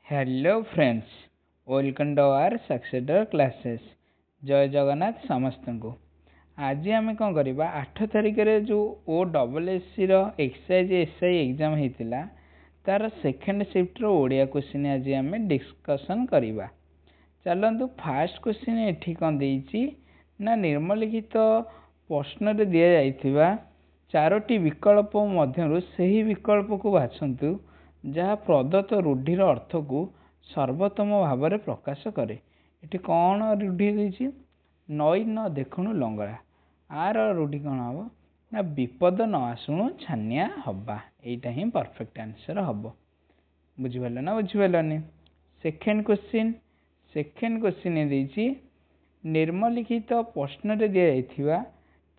Hello friends, welcome to our successor classes. जय जगन्नाथ समस्त को। आज आम कौन करवा 8 तारिख में जो OSSC एक्सरसाइज एसआई एग्जाम होता तार सेकेंड शिफ्टर ओडिया क्वेश्चन आज आम डिस्कसन करवा। चलतु फास्ट क्वेश्चन ये कौन देती ना निम्नलिखित प्रश्न दि जाइथिबा चारोटी विकल्प मध्यरु सही विकल्प को बाछंतु जहाँ प्रदत्त रूढ़िर अर्थ को सर्वोत्तम भाव में प्रकाश करे। ये कौन रूढ़ि देती नई न देखणु लंगड़ा, आर रूढ़ि कौन हम ना विपद न आसुणु छानिया हवा। यहीटा ही परफेक्ट आंसर हम। बुझिपाल ना बुझिपालनी। सेकेंड क्वेश्चन देती निम्नलिखित प्रश्न दि जाइथिबा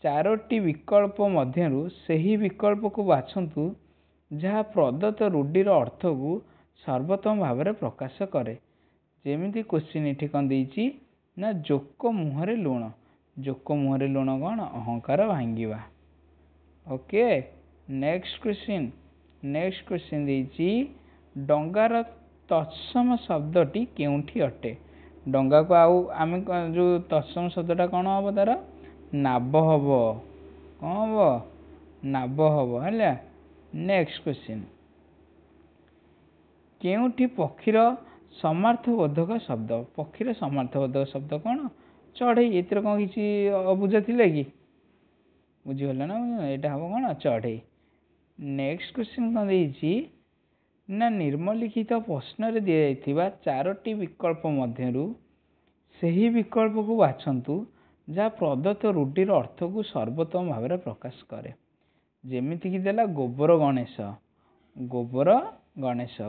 चारोटी विकल्प मध्यरु सही विकल्प को बाछंतु जहाँ प्रदत्त रूढ़िर अर्थ को सर्वोत्तम भाव में प्रकाश करे। जेमिति क्वेश्चन ये कौन देती ना जोक मुहरे लुण। जोक मुहरे लुण कौन अहंकार भांगिबा। ओके, नेक्स्ट क्वेश्चन देती डंगार तत्सम शब्दटी केउठी अटे। डंगा को आम जो तत्सम शब्दटा कौन हम तार नाभ हम। कौन हम नाभ हम है। नेक्स्ट क्वेश्चन केउठी पक्षीर समार्थबोधक शब्द। पक्षीर समार्थबोधक शब्द कौन चढ़ई। ये कौन किसी अबुझ थिले कि बुझीगल ना। यहाँ हम कौन चढ़ई। नेक्स्ट क्वेश्चन कौन देती ना निम्नलिखित प्रश्न दि जाइथिबा चारोटी विकल्प मध्यरु सही विकल्प को बाछंतु जहाँ प्रदत्त रूढ़िर अर्थ को सर्वोत्तम भाव में प्रकाश करे। जेमिति कि देला गोबर गणेश। गोबर गणेश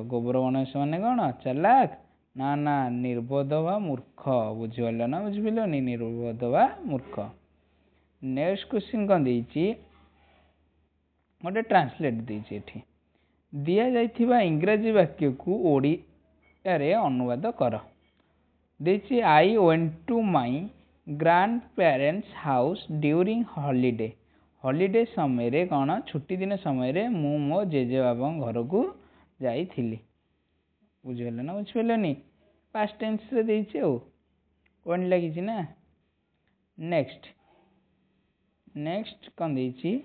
माने कौन चालाक ना ना निर्बोध वा मूर्ख। बुझिपाल ना बुझिपालनी निर्बोध वा मूर्ख। नेक्स्ट क्वेश्चन कौन देती गोटे ट्रांसलेट देती दि जाइथिबा इंग्राजी वाक्य को ओडिया रे अनुवाद कर। देती I went to my grandparents house during holiday. Holiday समय कौन छुट्टी दिन समय मु मो जेजे बाबा घर को जाइथिली। बुझिपाल ना बुझिपालनी। पास्ट टेंस रे देइछि वन लगी ना। नेक्स्ट कौन देइछि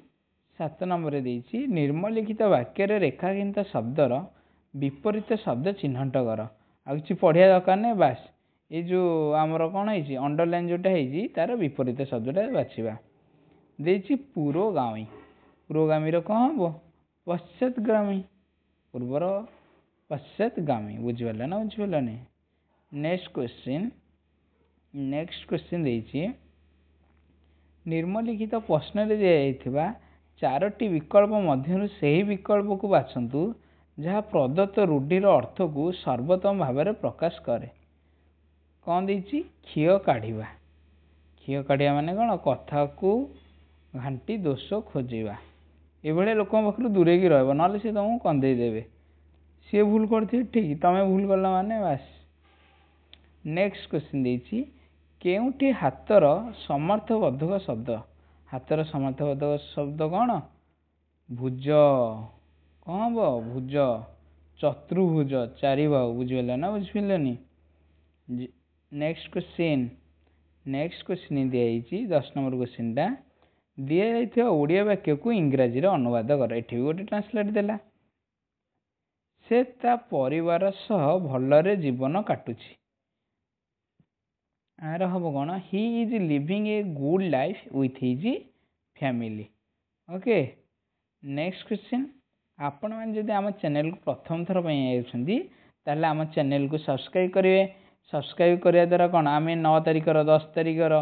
7 नंबर देइछि निम्नलिखित वाक्य रेखांकित शब्दर विपरीत शब्द चिन्हट कर। आ किसी पढ़िया दरकार नहीं, बास ये जो आमर कौन है अंडरलाइन जोटा है तार विपरीत शब्दटा बाछिबा। देइछि पुरोगामी। पुरोगामी कौन हम पश्चातगामी। पूर्वर पश्चातगामी। बुझिपाल ना बुझिपालनी। नेक्स्ट क्वेश्चन देइछि निम्नलिखित प्रश्न दि जाइथिबा चारोटी विकल्प मध्यरु सही विकल्प को बाछंतु जहाँ प्रदत्त रूढ़िर अर्थ को सर्वोत्तम भाव में प्रकाश करे। कौन देइछि क्षीय काढ़िबा। क्षीय काढ़िया माने कौन कथा को घांटी दोष खोजा। ये लोक पाखु दूरे की रहा ना सी तुमको कंदे देवे। सी भूल करते ठीक तमें भूल कल माने बास। नेक्स्ट क्वेश्चन देइछि केउठी हाथर समर्थबोधक शब्द। हाथर समर्थबोधक शब्द कौन भुज। कौन हम भुज चतुर्भुज चारि बाहु। बुझिपाल ना बुझिपालनी। नेक्स्ट क्वेश्चन दिखाई 10 नंबर क्वेश्चन टा दि जाइथिबा ओडिया वाक्य को इंग्राजी रे अनुवाद कर। एठी भी गोटे ट्रांसलेट देला से ता परिवार सह भलरे जीवन काटुछि। आर हम कौन he is living a good life with his family. Okay, next question आपण मैंने जदि आम चैनल को प्रथम थर ताहले आम चैनल को सब्सक्राइब करेंगे। सब्सक्राइब करने द्वारा कौन आम 9 तारिखर 10 तारिखर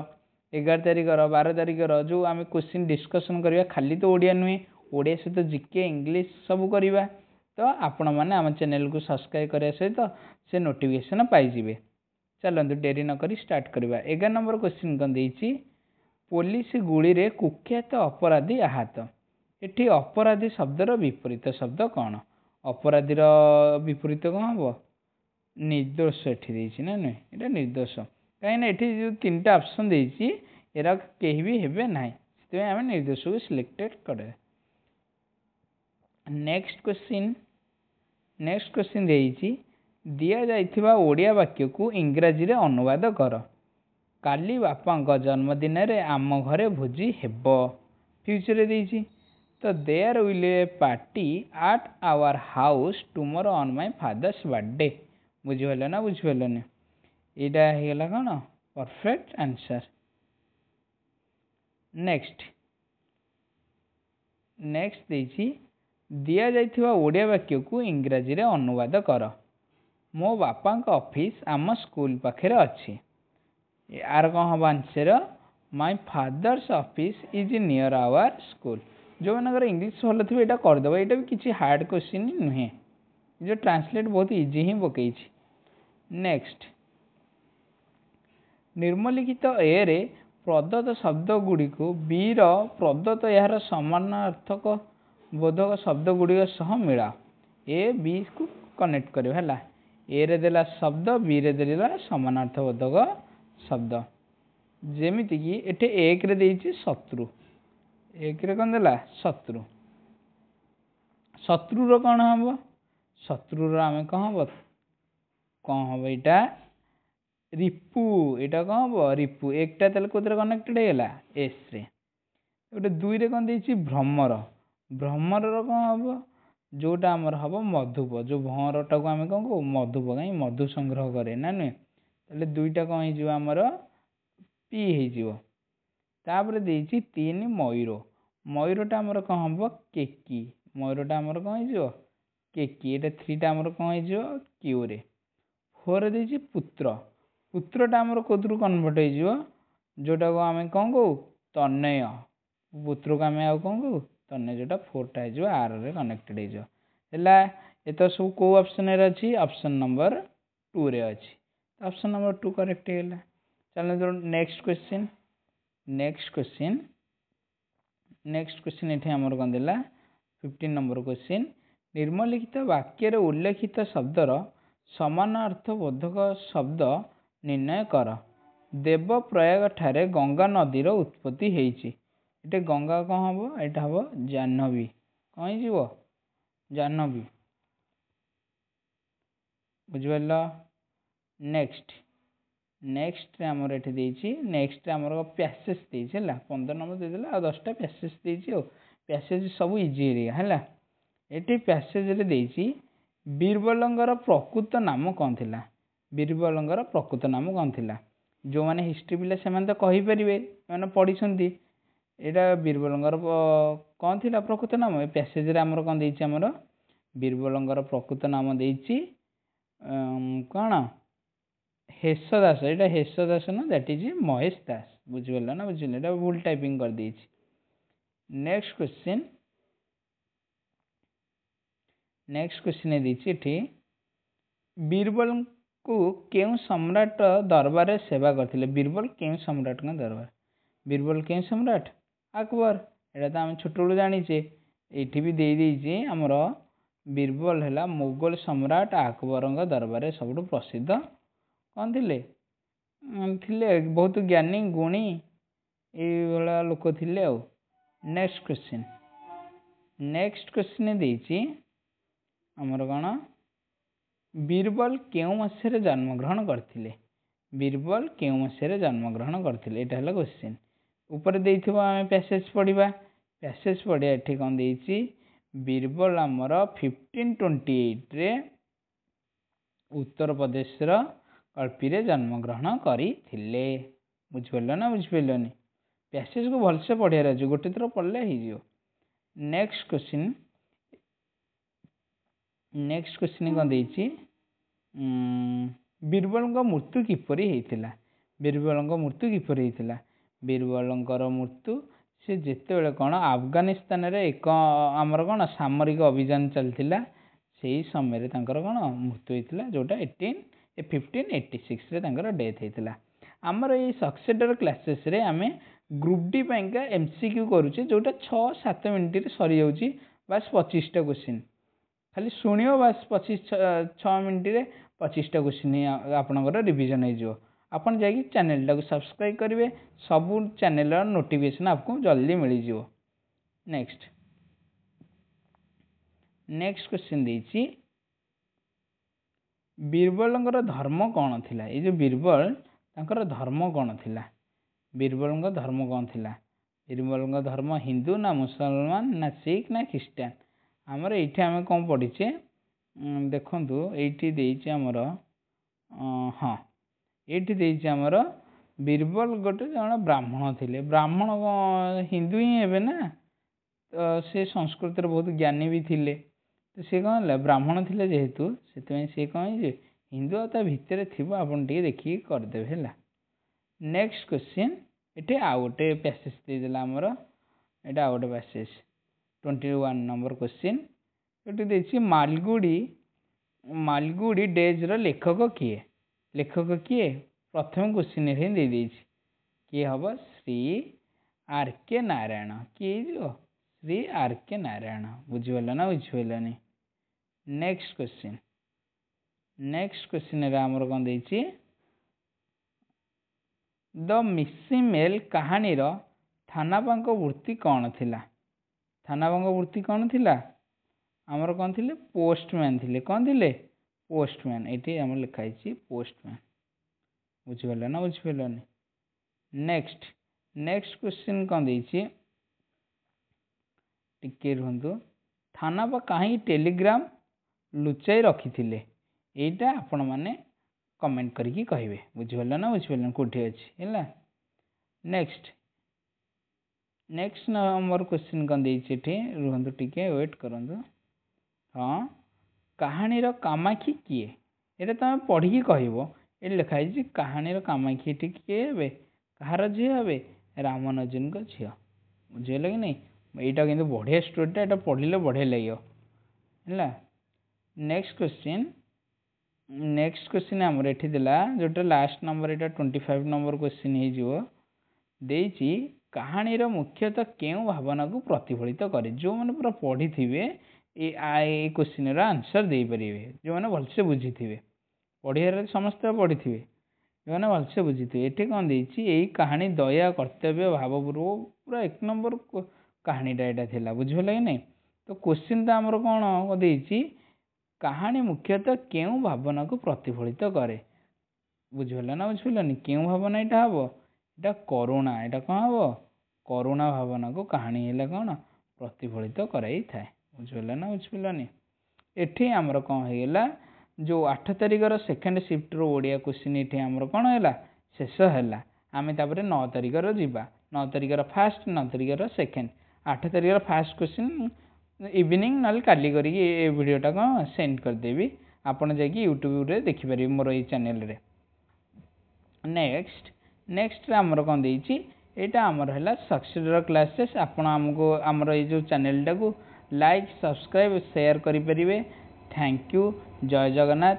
11 तारिखर 12 तारिखर जो आम क्वेश्चन डिस्कसन करवा खाली तो ओडिया नुहे ओडिया सहित जीके इंग्लिश सब करवा। तो आपण मैंने आम चैनल को सब्सक्राइब करने सहित से नोटिफिकेशन पाइबे। चलते डेरी नक स्टार्ट करवा। 11 नंबर क्वेश्चन कौन देती पुलिस गुली रे कुख्यात अपराधी आहत। एठी अपराधी शब्दर विपरीत शब्द कौन। अपराधीर विपरीत कौन हम निर्दोष। एठी देछि ना नुहे एटा निर्दोष कहीं एठी जो 3टा ऑप्शन देछि एरा केही भी हेबे नाही से आम निर्दोष को सिलेक्टेड करे। नेक्स्ट क्वेश्चन देछि ଦିଆଯାଇଥିବା ଓଡ଼ିଆ ବାକ୍ୟକୁ ଇଂରାଜୀରେ ଅନୁବାଦ କର। କାଲି ବାପାଙ୍କ ଜନ୍ମଦିନରେ ଆମ ଘରେ ଭୋଜି ହେବ। ଫ୍ୟୁଚରରେ ଦେଇଛି ତ there will a party at our house tomorrow on my father's birthday. ବୁଝିପାରିଲ ନା ବୁଝିପାରିଲନି? ଏଇଟା ହେଇଗଲା କ'ଣ ପରଫେକ୍ଟ ଆନ୍ସର। ନେକ୍ସଟ ଦେଇଛି ଦିଆଯାଇଥିବା ଓଡ଼ିଆ ବାକ୍ୟକୁ ଇଂରାଜୀରେ ଅନୁବାଦ କର। ମୋ ବାପାଙ୍କ ଅଫିସ ଆମ ସ୍କୁଲ ପାଖରେ ଅଛି। ଆର କ'ଣ ହେବ answer? My father's office is near our school. ଯେଉଁମାନଙ୍କର ଇଂଲିଶ ଭଲ ଥିବ ଏଇଟା କରିଦେବ। ଏଇଟା ବି କିଛି ହାର୍ଡ଼ କ୍ୱେଶ୍ଚିନ୍ ନୁହେଁ। ଯେଉଁ ଟ୍ରାନ୍ସଲେଟ୍ ବହୁତ ଇଜି ହିଁ ପକେଇଛି। ନେକ୍ସଟ ନିମ୍ନଲିଖିତ ଏରେ ପ୍ରଦତ୍ତ ଶବ୍ଦଗୁଡ଼ିକୁ ବିର ପ୍ରଦତ୍ତ ଏହାର ସମାନାର୍ଥକ ବୋଧକ ଶବ୍ଦଗୁଡ଼ିକ ସହ ମିଳାଅ। ଏ ବିକୁ କନେକ୍ଟ କରିବ ହେଲା। ଏରେ ଦେଲା ଶବ୍ଦ, ବିରେ ଦେଲା ସମାନାର୍ଥ ବୋଧକ ଶବ୍ଦ। ଯେମିତିକି ଏଠି ଏକରେ ଦେଇଛି ଶତ୍ରୁ। ଏକରେ କ'ଣ ଦେଲା? ଶତ୍ରୁ। ଶତ୍ରୁର କ'ଣ ହେବ? ଶତ୍ରୁର ଆମେ କ'ଣ ହେବ? ଏଇଟା ରିପୁ। ଏଇଟା କ'ଣ ହେବ? ରିପୁ। ଏକଟା ତାହେଲେ କେଉଁଥିରେ କନେକ୍ଟେଡ଼ ହେଇଗଲା? ଏସ୍ରେ। ଗୋଟେ ଦୁଇରେ କ'ଣ ଦେଇଛି? ଭ୍ରମର। ଭ୍ରମରର କ'ଣ ହେବ? ଯେଉଁଟା ଆମର ହେବ ମଧୁପ। ଯେଉଁ ଭଁରଟାକୁ ଆମେ କ'ଣ କହୁ? ମଧୁପ। କାହିଁ ମଧୁ ସଂଗ୍ରହ କରେ ନା ନୁହେଁ? ତାହେଲେ ଦୁଇଟା କ'ଣ ହେଇଯିବ ଆମର? ପି ହେଇଯିବ। ତାପରେ ଦେଇଛି ତିନି ମୟୂର। ମୟୂରଟା ଆମର କ'ଣ ହେବ? କେକି। ମୟୂରଟା ଆମର କ'ଣ ହେଇଯିବ? କେକି। ଏଇଟା ଥ୍ରୀଟା ଆମର କ'ଣ ହେଇଯିବ? କ୍ୟୁରେ। ଫୋରରେ ଦେଇଛି ପୁତ୍ର। ପୁତ୍ରଟା ଆମର କେଉଁଥିରୁ କନଭର୍ଟ ହେଇଯିବ? ଯେଉଁଟାକୁ ଆମେ କ'ଣ କହୁ? ତନ୍ମୟ। ପୁତ୍ରକୁ ଆମେ ଆଉ କ'ଣ କହୁ? ତନ୍ମୟ। ଯେଉଁଟା ଫୋରଟା ହେଇଯିବ ଆରରେ କନେକ୍ଟେଡ଼ ହେଇଯିବ। ହେଲା। ଏତ ସବୁ କେଉଁ ଅପସନରେ ଅଛି? ଅପସନ ନମ୍ବର 2ରେ ଅଛି। ଅପସନ ନମ୍ବର 2 କରେକ୍ଟ ହେଇଗଲା। ଚାଲନ୍ତୁ ନେକ୍ସଟ କ୍ୱେଶ୍ଚିନ୍। ନେକ୍ସଟ କ୍ୱେଶ୍ଚିନ୍ ଏଠି ଆମର କ'ଣ ଦେଲା? 15 ନମ୍ବର କ୍ୱେଶ୍ଚିନ୍। ନିମ୍ନଲିଖିତ ବାକ୍ୟରେ ଉଲ୍ଲେଖିତ ଶବ୍ଦର ସମାନାର୍ଥ ବୋଧକ ଶବ୍ଦ ନିର୍ଣ୍ଣୟ କର। ଦେବପ୍ରୟାଗ ଠାରେ ଗଙ୍ଗା ନଦୀର ଉତ୍ପତ୍ତି ହେଇଛି। ଏଠି ଗଙ୍ଗା କ'ଣ ହେବ? ଏଇଟା ହେବ ଜାହ୍ନବୀ। କ'ଣ ହେଇଯିବ? ଜାହ୍ନବୀ। ବୁଝିପାରିଲ? ନେକ୍ସଟରେ ଆମର ଏଠି ଦେଇଛି। ନେକ୍ସଟରେ ଆମର ପ୍ୟାସେଜ ଦେଇଛି ହେଲା। 15 ନମ୍ବର ଦେଇଦେଲା ଆଉ 10ଟା ପ୍ୟାସେଜ ଦେଇଛି। ଆଉ ପ୍ୟାସେଜ ସବୁ ଇଜି ଏରିଆ ହେଲା। ଏଠି ପ୍ୟାସେଜରେ ଦେଇଛି ବୀରବଲଙ୍କର ପ୍ରକୃତ ନାମ କ'ଣ ଥିଲା? ବୀରବଲଙ୍କର ପ୍ରକୃତ ନାମ କ'ଣ ଥିଲା? ଯେଉଁମାନେ ହିଷ୍ଟ୍ରି ପିଲା ସେମାନେ ତ କହିପାରିବେ, ସେମାନେ ପଢ଼ିଛନ୍ତି। ଏଇଟା ବୀରବଲଙ୍କର କ'ଣ ଥିଲା ପ୍ରକୃତ ନାମ? ଏ ପ୍ୟାସେଜରେ ଆମର କ'ଣ ଦେଇଛି? ଆମର ବୀରବଲଙ୍କର ପ୍ରକୃତ ନାମ ଦେଇଛି କ'ଣ? ହେସ ଦାସ। ଏଇଟା ହେସ ଦାସ ନା, ଦ୍ୟାଟ୍ ଇଜ୍ ମହେଶ ଦାସ। ବୁଝିପାରିଲ ନା ବୁଝିପାରିଲ? ଏଇଟା ଭୁଲ ଟାଇପିଂ କରିଦେଇଛି। ନେକ୍ସଟ କ୍ୱେଶ୍ଚିନ୍ ଦେଇଛି ଏଠି ବୀରବଲଙ୍କୁ କେଉଁ ସମ୍ରାଟ ଦରବାରରେ ସେବା କରିଥିଲେ? ବୀରବଲ କେଉଁ ସମ୍ରାଟଙ୍କ ଦରବାର? ବୀରବଲ କେଉଁ ସମ୍ରାଟ? ଆକବର। ଏଇଟା ତ ଆମେ ଛୋଟବେଳୁ ଜାଣିଛେ। ଏଇଠି ବି ଦେଇଛି ଆମର ବୀରବଲ ହେଲା ମୋଗଲ ସମ୍ରାଟ ଆକବରଙ୍କ ଦରବାରରେ ସବୁଠୁ ପ୍ରସିଦ୍ଧ କ'ଣ ଥିଲେ? ବହୁତ ଜ୍ଞାନୀ ଗୁଣୀ ଏଇଭଳିଆ ଲୋକ ଥିଲେ ଆଉ। ନେକ୍ସଟ କ୍ୱେଶ୍ଚିନ୍ ଦେଇଛି ଆମର କ'ଣ? ବୀରବଲ କେଉଁ ମସିହାରେ ଜନ୍ମଗ୍ରହଣ କରିଥିଲେ? ବୀରବଲ କେଉଁ ମସିହାରେ ଜନ୍ମଗ୍ରହଣ କରିଥିଲେ? ଏଇଟା ହେଲା କ୍ୱେଶ୍ଚିନ୍। ଉପରେ ଦେଇଥିବ ଆମେ ପ୍ୟାସେଜ ପଢ଼ିବା। ପ୍ୟାସେଜ ପଢ଼ିବା। ଏଠି କ'ଣ ଦେଇଛି? ବୀରବଲ ଆମର 1528ରେ ଉତ୍ତରପ୍ରଦେଶର କଳ୍ପୀରେ ଜନ୍ମଗ୍ରହଣ କରିଥିଲେ। ବୁଝିପାରିଲ ନା ବୁଝିପାରିଲନି? ପ୍ୟାସେଜକୁ ଭଲସେ ପଢ଼ିବାର ଅଛି। ଗୋଟେ ଥର ପଢ଼ିଲେ ହେଇଯିବ। ନେକ୍ସଟ କ୍ୱେଶ୍ଚିନ୍ କ'ଣ ଦେଇଛି? ବୀରବଲଙ୍କ ମୃତ୍ୟୁ କିପରି ହେଇଥିଲା? ବୀରବଲଙ୍କ ମୃତ୍ୟୁ କିପରି ହେଇଥିଲା? ବୀରବଲଙ୍କର ମୃତ୍ୟୁ ସେ ଯେତେବେଳେ କ'ଣ ଆଫଗାନିସ୍ତାନରେ ଆମର କ'ଣ ସାମରିକ ଅଭିଯାନ ଚାଲିଥିଲା, ସେଇ ସମୟରେ ତାଙ୍କର କ'ଣ ମୃତ୍ୟୁ ହେଇଥିଲା, ଯେଉଁଟା 1586ରେ ତାଙ୍କର ଡେଥ୍ ହେଇଥିଲା। ଆମର ଏଇ ସକ୍ସେସର କ୍ଲାସେସରେ ଆମେ ଗ୍ରୁପ୍ ଡି ପାଇଁକା MCQ କରୁଛେ, ଯେଉଁଟା 6-7 ମିନିଟ୍ରେ ସରିଯାଉଛି। ବାସ୍ 25ଟା କ୍ୱେଶ୍ଚିନ୍ ଖାଲି ଶୁଣିବ। ବାସ୍ 6 ମିନିଟ୍ରେ 25ଟା କ୍ୱେଶ୍ଚିନ୍ ଆପଣଙ୍କର ରିଭିଜନ୍ ହେଇଯିବ। ଆପଣ ଯାଇକି ଚ୍ୟାନେଲଟାକୁ ସବସ୍କ୍ରାଇବ୍ କରିବେ। ସବୁ ଚ୍ୟାନେଲର ନୋଟିଫିକେସନ୍ ଆପଣଙ୍କୁ ଜଲ୍ଦି ମିଳିଯିବ। ନେକ୍ସଟ କ୍ୱେଶ୍ଚିନ୍ ଦେଇଛି बीरबल धर्म कौन थिला ये जो बीरबल तांकर धर्म कौन थिला बीरबल धर्म कौन थिला बीरबल धर्म हिंदू ना मुसलमान ना सिख ना ख्रीस्टान आमर ये आम कौन पढ़ीचे देखु ये आमर हाँ ये आमर बीरबल गोटे जन ब्राह्मण थे ब्राह्मण हिंदू ही हे ना तो से संस्कृत बहुत ज्ञानी भी थिले तो सी कौन है ब्राह्मण थे जेहेतु से सी कौन हिंदू आ भितर थी आपन टे देखिए करदे है। नेक्स्ट क्वेश्चन ये आउ गोटे पैसेज देदेला आमर यहाँ आउ गोटे पैसेज 21 नंबर क्वेश्चन ये देखिए मालगुडी डेज लेखक किए प्रथम क्वेश्चन ही दे देछि किए हम श्री आर के नारायण किए जो श्री आर के नारायण बुझीगल ना बुझीपारानी। नेक्स्ट क्वेश्चन आमर कौन देछि द मिसिमेल कहानी थानापांक वृत्ति कौन थिला थानापांक वृत्ति कौन थिला आमर कौन थिले पोस्टमैन थिले कौन थिले पोस्टमैन ये आम लिखाई पोस्टमैन बुझीगल ना बुझीपारानी। नेक्स्ट क्वेश्चन कौन देछि टिके रुहंतु थानापा कहीं टेलीग्राम लुचाई रखी थिले एटा आपण माने कमेंट करके कहिवे बुझीगल ना बुझीपारानी कोठी अछि हैला। नेक्स्ट नंबर क्वेश्चन कौन देछि रुहंतु टिके वेट करंतु हाँ कहानी कामाक्षी किए ये तुम पढ़ी कहब ये लिखाई कहानी कामाक्षी किए हे कहार झी हे रामानुजन झी बुझे कि नहीं यहाँ कि बढ़िया स्टोरीटा यहाँ पढ़ले बढ़िया लगे है। नेक्स्ट क्वेश्चन आमर ये जोटा लास्ट नंबर यहाँ 25 नंबर क्वेश्चन हो कहानीर मुख्यतः क्यों भावना को प्रतिफलित करे जो मैंने पूरा पढ़ी थे ये क्वेश्चन आंसर दे पारे जो मैंने भलसे बुझी थे पढ़िया समस्त पढ़ी थे जो मैंने भलसे बुझी थे ये कौन यही कहानी दया कर्तव्य भावपूर्वक पूरा 1 नंबर कहानीटा यहाँ था बुझीगल कि नहीं। तो क्वेश्चन तो आमर कौन देछि कहानी मुख्यतः क्यों भावना को प्रतिफलित करे बुझीगल ना बुझीपारानी क्यों भावना यहाँ हम यहाँ करुणा यहाँ कौन हम करुणा भावना को कहानी है कौन प्रतिफलित कराई थाए बुझीगल ना बुझीपारानी। एठी आमर कौन होगा जो 8 तारिखर सेकेंड शिफ्टर ओडिया क्वेश्चन ये आमर कौन है शेष है आम तापर 9 तारिखर जावा 9 तारिखर फास्ट 9 तारिखर सेकेंड 8 तारिखर फास्ट क्वेश्चन इवनिंग ना काली करी वीडियोटा कौन सेंड करदेवी आपड़ जा यूट्यूब देखिपारे मोर ये चैनल रे। नेक्स्ट आमर कौन देछि यहाँ आमर है सक्सेसर क्लासेस आपण आमको आमर ये जो चैनलटा को लाइक सब्सक्राइब शेयर करें। थैंक यू जय जगन्नाथ।